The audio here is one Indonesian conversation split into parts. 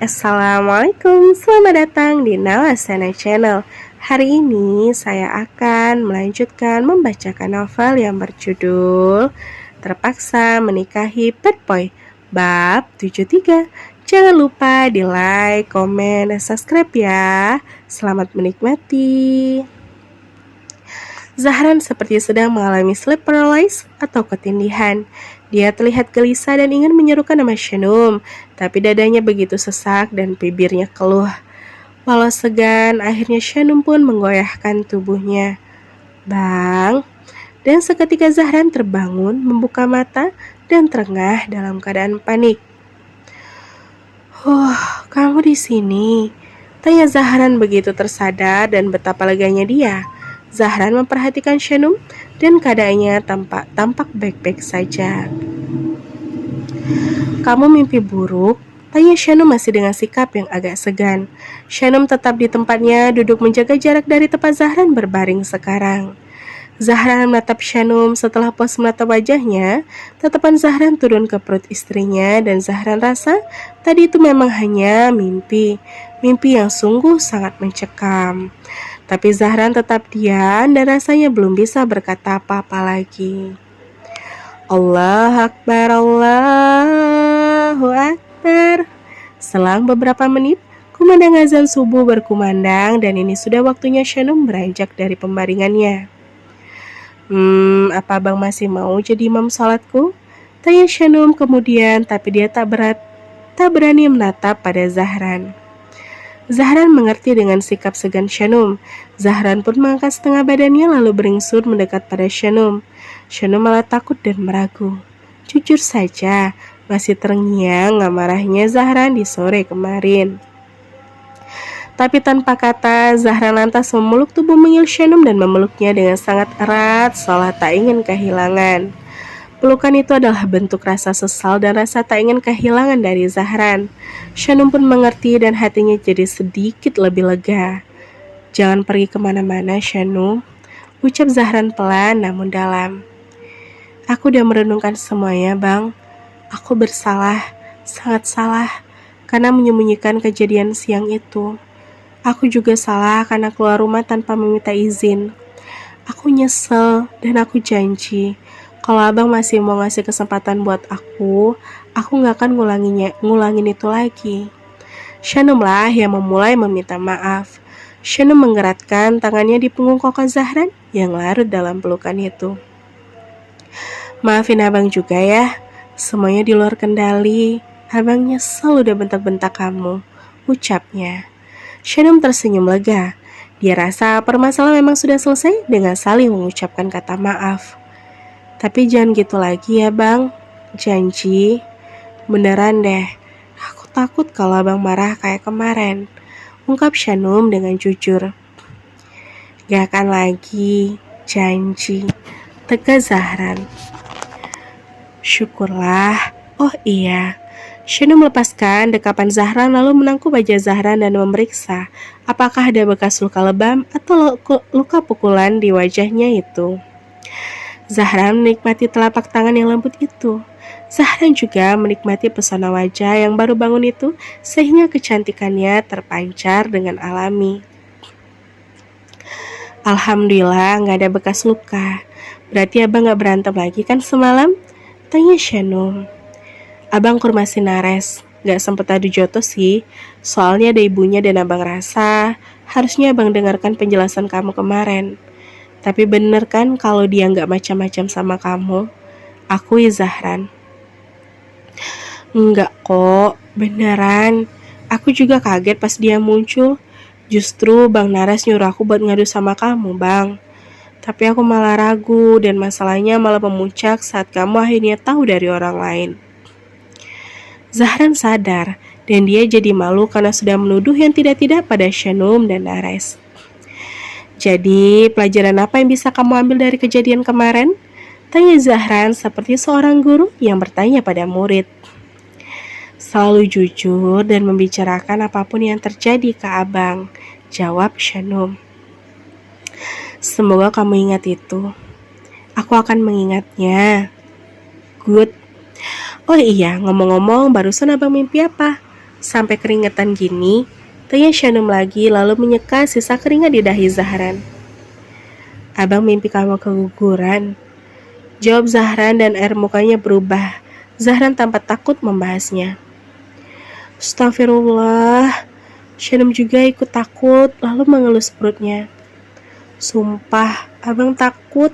Assalamualaikum, selamat datang di Nawasana Channel. Hari ini saya akan melanjutkan membacakan novel yang berjudul Terpaksa Menikahi Bad Boy, bab 73. Jangan lupa di like, komen, dan subscribe ya. Selamat menikmati. Zahran seperti sedang mengalami sleep paralysis atau ketindihan. Dia terlihat gelisah dan ingin menyerukan nama Shanum, tapi dadanya begitu sesak dan bibirnya keluh. Walau segan, akhirnya Shanum pun menggoyahkan tubuhnya. Bang, dan seketika Zahran terbangun, membuka mata dan terengah dalam keadaan panik. Kamu di sini? Tanya Zahran begitu tersadar dan betapa leganya dia. Zahran memperhatikan Shanum dan keadaannya tampak baik-baik saja. Kamu mimpi buruk? Tanya Shanum masih dengan sikap yang agak segan. Shanum tetap di tempatnya, duduk menjaga jarak dari tempat Zahran berbaring sekarang. Zahran menatap Shanum. Setelah puas menatap wajahnya, tatapan Zahran turun ke perut istrinya dan Zahran rasa tadi itu memang hanya mimpi yang sungguh sangat mencekam. Tapi Zahran tetap diam dan rasanya belum bisa berkata apa-apa lagi. Allah Akbar, Allahu Akbar. Selang beberapa menit, kumandang azan subuh berkumandang dan ini sudah waktunya Shanum beranjak dari pembaringannya. Apa abang masih mau jadi imam salatku? Tanya Shanum kemudian, tapi dia tak berani menatap pada Zahran. Zahran mengerti dengan sikap segan Shanum. Zahran pun mengangkat setengah badannya lalu beringsut mendekat pada Shanum. Shanum malah takut dan meragu. Jujur saja, masih terngiang amarahnya Zahran di sore kemarin. Tapi tanpa kata, Zahran lantas memeluk tubuh mungil Shanum dan memeluknya dengan sangat erat seolah tak ingin kehilangan. Pelukan itu adalah bentuk rasa sesal dan rasa tak ingin kehilangan dari Zahran. Shanum pun mengerti dan hatinya jadi sedikit lebih lega. Jangan pergi kemana-mana, Shanum, ucap Zahran pelan namun dalam. Aku udah merenungkan semuanya, Bang. Aku bersalah, sangat salah, karena menyembunyikan kejadian siang itu. Aku juga salah karena keluar rumah tanpa meminta izin. Aku nyesel dan aku janji. Kalau abang masih mau ngasih kesempatan buat aku gak akan ngulangin itu lagi. Shanum lah yang memulai meminta maaf. Shanum menggerakkan tangannya di punggung Koko Zahran yang larut dalam pelukan itu. Maafin abang juga ya, semuanya di luar kendali. Abang nyesel udah bentak-bentak kamu, ucapnya. Shanum tersenyum lega. Dia rasa permasalahan memang sudah selesai dengan saling mengucapkan kata maaf. Tapi jangan gitu lagi ya bang, janji. Beneran deh, aku takut kalau abang marah kayak kemarin, ungkap Shanum dengan jujur. Gak akan lagi, janji, tegas Zahran. Syukurlah, oh iya. Shanum melepaskan dekapan Zahran lalu menangkup wajah Zahran dan memeriksa apakah ada bekas luka lebam atau luka pukulan di wajahnya itu. Zahran menikmati telapak tangan yang lembut itu. Zahran juga menikmati pesona wajah yang baru bangun itu sehingga kecantikannya terpancar dengan alami. Alhamdulillah gak ada bekas luka. Berarti abang gak berantem lagi kan semalam? Tanya Shanum. Abang ke rumah Sinares. Gak sempet adu joto sih. Soalnya ada ibunya dan abang rasa harusnya abang dengarkan penjelasan kamu kemarin. Tapi bener kan kalau dia gak macam-macam sama kamu? Akui Zahran. Enggak kok, beneran. Aku juga kaget pas dia muncul. Justru Bang Naras nyuruh aku buat ngadu sama kamu, Bang. Tapi aku malah ragu dan masalahnya malah memuncak saat kamu akhirnya tahu dari orang lain. Zahran sadar dan dia jadi malu karena sudah menuduh yang tidak-tidak pada Shanum dan Naras. Jadi, pelajaran apa yang bisa kamu ambil dari kejadian kemarin? Tanya Zahran seperti seorang guru yang bertanya pada murid. Selalu jujur dan membicarakan apapun yang terjadi ke abang, jawab Shanum. Semoga kamu ingat itu. Aku akan mengingatnya. Good. Oh iya, ngomong-ngomong, barusan abang mimpi apa? Sampai keringetan gini, tanya Shanum lagi lalu menyeka sisa keringat di dahi Zahran. Abang mimpi kamu keguguran. Jawab Zahran dan air mukanya berubah. Zahran tampak takut membahasnya. Astagfirullah. Shanum juga ikut takut lalu mengelus perutnya. Sumpah, abang takut.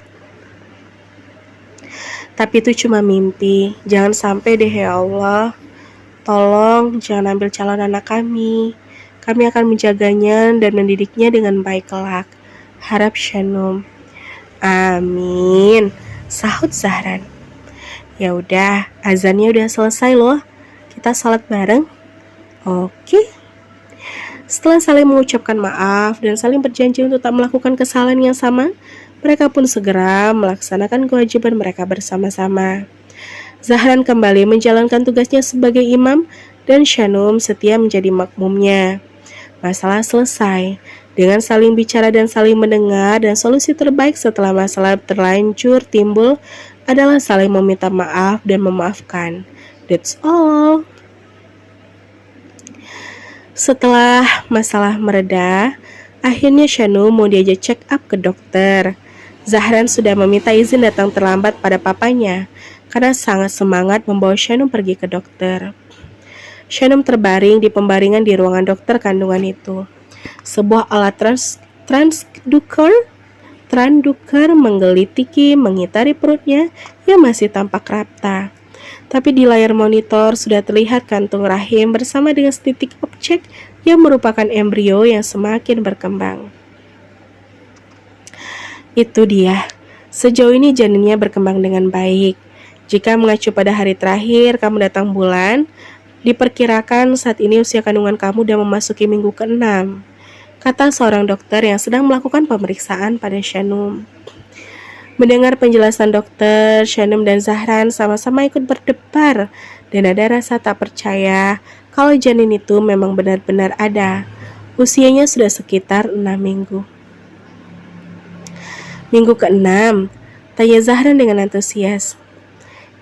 Tapi itu cuma mimpi. Jangan sampai deh ya Allah. Tolong jangan ambil calon anak kami. Kami akan menjaganya dan mendidiknya dengan baik kelak. Harap Shanum. Amin. Sahut Zahran. Ya udah, azannya udah selesai loh. Kita salat bareng. Oke. Setelah saling mengucapkan maaf dan saling berjanji untuk tak melakukan kesalahan yang sama, mereka pun segera melaksanakan kewajiban mereka bersama-sama. Zahran kembali menjalankan tugasnya sebagai imam dan Shanum setia menjadi makmumnya. Masalah selesai. Dengan saling bicara dan saling mendengar, dan solusi terbaik setelah masalah terlanjur timbul adalah saling meminta maaf dan memaafkan. That's all. Setelah masalah mereda, akhirnya Shanum mau diajak check up ke dokter. Zahran sudah meminta izin datang terlambat pada papanya karena sangat semangat membawa Shanum pergi ke dokter. Shanum terbaring di pembaringan di ruangan dokter kandungan itu. Sebuah alat transduker menggelitiki mengitari perutnya yang masih tampak rata. Tapi di layar monitor sudah terlihat kantung rahim bersama dengan setitik objek yang merupakan embrio yang semakin berkembang. Itu dia. Sejauh ini janinnya berkembang dengan baik. Jika mengacu pada hari terakhir kamu datang bulan, diperkirakan saat ini usia kandungan kamu sudah memasuki minggu ke-6, kata seorang dokter yang sedang melakukan pemeriksaan pada Shanum. Mendengar penjelasan dokter, Shanum dan Zahran sama-sama ikut berdebar dan ada rasa tak percaya kalau janin itu memang benar-benar ada. Usianya sudah sekitar 6 minggu. Minggu ke-6, tanya Zahran dengan antusias.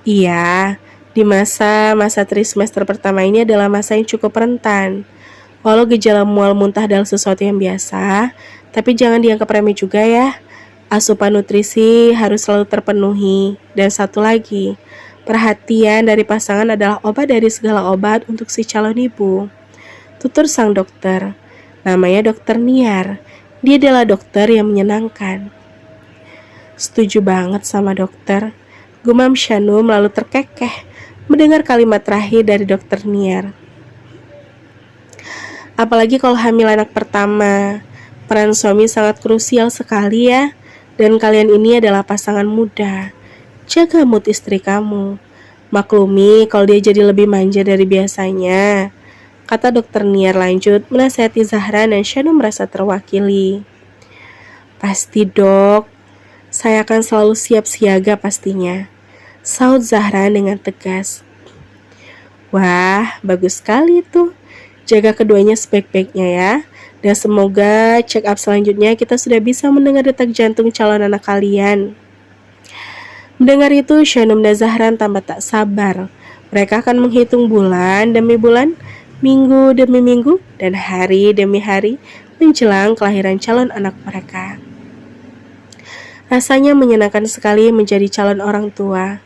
Iya, di masa trimester pertama ini adalah masa yang cukup rentan. Walau gejala mual muntah adalah sesuatu yang biasa, tapi jangan dianggap remeh juga ya. Asupan nutrisi harus selalu terpenuhi. Dan satu lagi, perhatian dari pasangan adalah obat dari segala obat untuk si calon ibu. Tutur sang dokter. Namanya Dokter Niar. Dia adalah dokter yang menyenangkan. Setuju banget sama dokter. Gumam Shanum lalu terkekeh mendengar kalimat terakhir dari Dokter Niar. Apalagi kalau hamil anak pertama, peran suami sangat krusial sekali ya. Dan kalian ini adalah pasangan muda. Jaga mood istri kamu. Maklumi kalau dia jadi lebih manja dari biasanya, kata Dokter Niar lanjut menasihati Zahran dan Shanum merasa terwakili. Pasti dok, saya akan selalu siap siaga pastinya, sahut Zahran dengan tegas. Wah, bagus sekali tuh. Jaga keduanya sebaik-baiknya ya. Dan semoga check up selanjutnya kita sudah bisa mendengar detak jantung calon anak kalian. Mendengar itu, Shanum dan Zahran tambah tak sabar. Mereka akan menghitung bulan demi bulan, minggu demi minggu, dan hari demi hari menjelang kelahiran calon anak mereka. Rasanya menyenangkan sekali menjadi calon orang tua.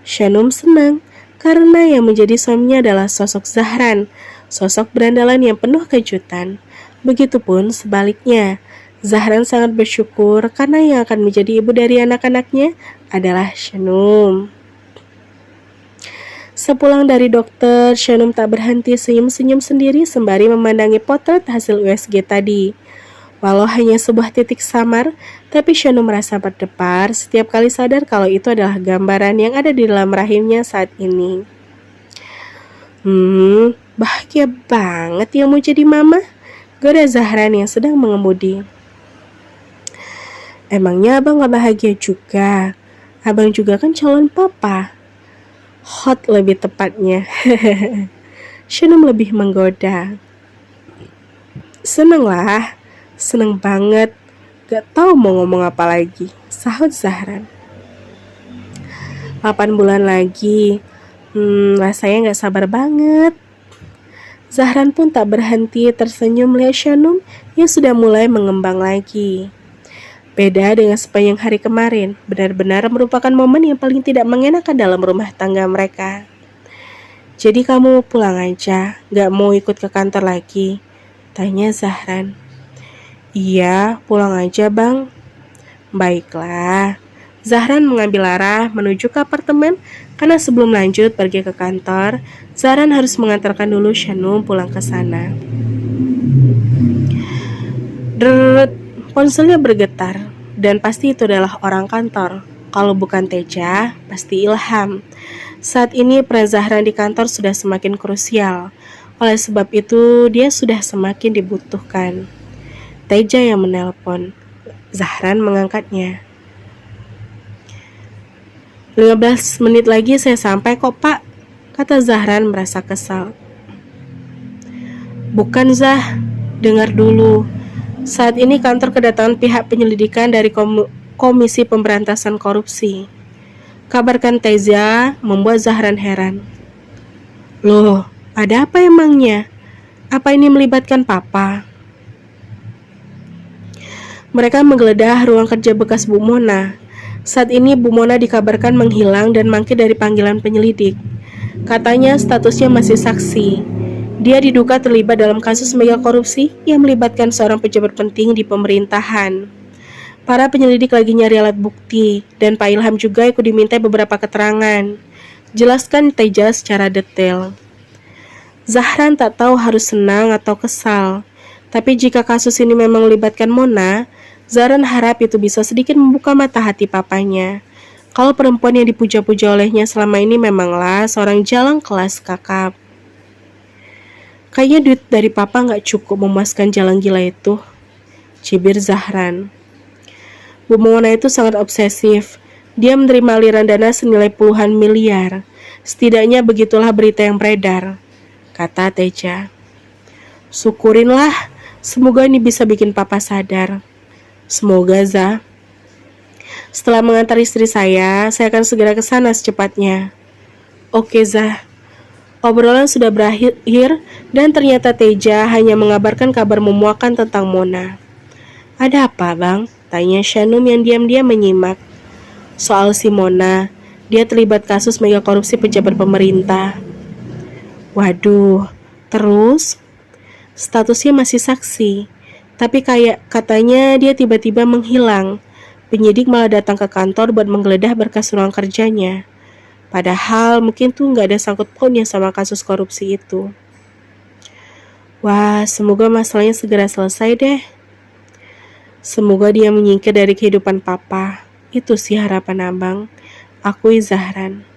Shanum senang karena yang menjadi suaminya adalah sosok Zahran, sosok berandalan yang penuh kejutan. Begitupun sebaliknya, Zahran sangat bersyukur karena yang akan menjadi ibu dari anak-anaknya adalah Shanum. Sepulang dari dokter, Shanum tak berhenti senyum-senyum sendiri sembari memandangi potret hasil USG tadi. Walau hanya sebuah titik samar, tapi Shanum merasa berdebar setiap kali sadar kalau itu adalah gambaran yang ada di dalam rahimnya saat ini. Bahagia banget ya mau jadi mama, goda Zahran yang sedang mengemudi. Emangnya abang gak bahagia juga? Abang juga kan calon papa. Hot lebih tepatnya. Shanum lebih menggoda. Seneng banget. Gak tahu mau ngomong apa lagi, sahut Zahran. 8 bulan lagi. Rasanya gak sabar banget. Zahran pun tak berhenti tersenyum melihat Shanum yang sudah mulai mengembang lagi. Beda dengan sepanjang hari kemarin, benar-benar merupakan momen yang paling tidak mengenakan dalam rumah tangga mereka. Jadi kamu pulang aja, gak mau ikut ke kantor lagi? Tanya Zahran. Iya, pulang aja bang. Baiklah. Zahran mengambil arah menuju ke apartemen karena sebelum lanjut pergi ke kantor, Zahran harus mengantarkan dulu Shanum pulang ke sana. Deret, ponselnya bergetar dan pasti itu adalah orang kantor. Kalau bukan Teja, pasti Ilham. Saat ini peran Zahran di kantor sudah semakin krusial. Oleh sebab itu, dia sudah semakin dibutuhkan. Teja yang menelpon. Zahran mengangkatnya. 15 menit lagi saya sampai kok pak, kata Zahran merasa kesal. Bukan Zah, dengar dulu. Saat ini kantor kedatangan pihak penyelidikan dari Komisi Pemberantasan Korupsi. Kabarkan Teja membuat Zahran heran. Loh, ada apa emangnya? Apa ini melibatkan papa? Mereka menggeledah ruang kerja bekas Bu Mona. Saat ini Bu Mona dikabarkan menghilang dan mangkir dari panggilan penyelidik. Katanya statusnya masih saksi. Dia diduga terlibat dalam kasus mega korupsi yang melibatkan seorang pejabat penting di pemerintahan. Para penyelidik lagi nyari alat bukti, dan Pak Ilham juga ikut diminta beberapa keterangan. Jelaskan Teja secara detail. Zahran tak tahu harus senang atau kesal. Tapi jika kasus ini memang melibatkan Mona, Zahran harap itu bisa sedikit membuka mata hati papanya. Kalau perempuan yang dipuja-puja olehnya selama ini memanglah seorang jalang kelas kakap. Kayaknya duit dari papa gak cukup memuaskan jalan gila itu, cibir Zahran. Bu Mona itu sangat obsesif. Dia menerima aliran dana senilai puluhan miliar. Setidaknya begitulah berita yang beredar, kata Teja. Syukurinlah, semoga ini bisa bikin papa sadar. Semoga, Zah. Setelah mengantar istri saya akan segera ke sana secepatnya. Oke, Zah. Obrolan sudah berakhir dan ternyata Teja hanya mengabarkan kabar memuakan tentang Mona. Ada apa, Bang? Tanya Shanum yang diam-diam menyimak. Soal si Mona, dia terlibat kasus mega korupsi pejabat pemerintah. Waduh, terus? Statusnya masih saksi, tapi kayak katanya dia tiba-tiba menghilang. Penyidik malah datang ke kantor buat menggeledah berkas ruang kerjanya. Padahal mungkin tuh gak ada sangkut pautnya sama kasus korupsi itu. Wah, semoga masalahnya segera selesai deh. Semoga dia menyingkir dari kehidupan papa. Itu sih harapan abang. Akui Zahran.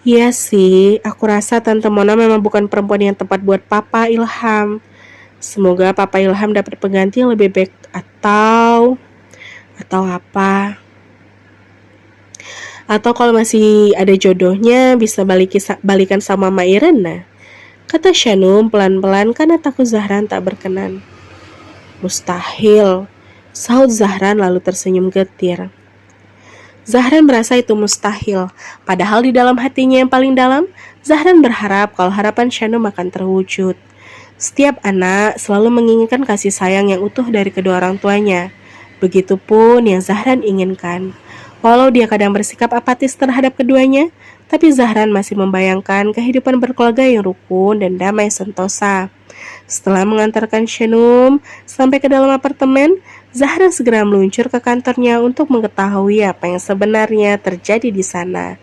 Iya sih, aku rasa Tante Mona memang bukan perempuan yang tepat buat Papa Ilham. Semoga Papa Ilham dapat pengganti yang lebih baik atau apa. Atau kalau masih ada jodohnya bisa balikan sama Mama Irena, kata Shanum pelan-pelan karena takut Zahran tak berkenan. Mustahil, sahut Zahran lalu tersenyum getir. Zahran merasa itu mustahil, padahal di dalam hatinya yang paling dalam, Zahran berharap kalau harapan Shanum akan terwujud. Setiap anak selalu menginginkan kasih sayang yang utuh dari kedua orang tuanya. Begitupun yang Zahran inginkan. Walau dia kadang bersikap apatis terhadap keduanya, tapi Zahran masih membayangkan kehidupan berkeluarga yang rukun dan damai sentosa. Setelah mengantarkan Shanum sampai ke dalam apartemen, Zahran segera meluncur ke kantornya untuk mengetahui apa yang sebenarnya terjadi di sana.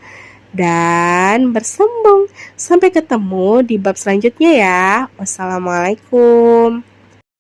Dan bersambung. Sampai ketemu di bab selanjutnya ya. Wassalamualaikum.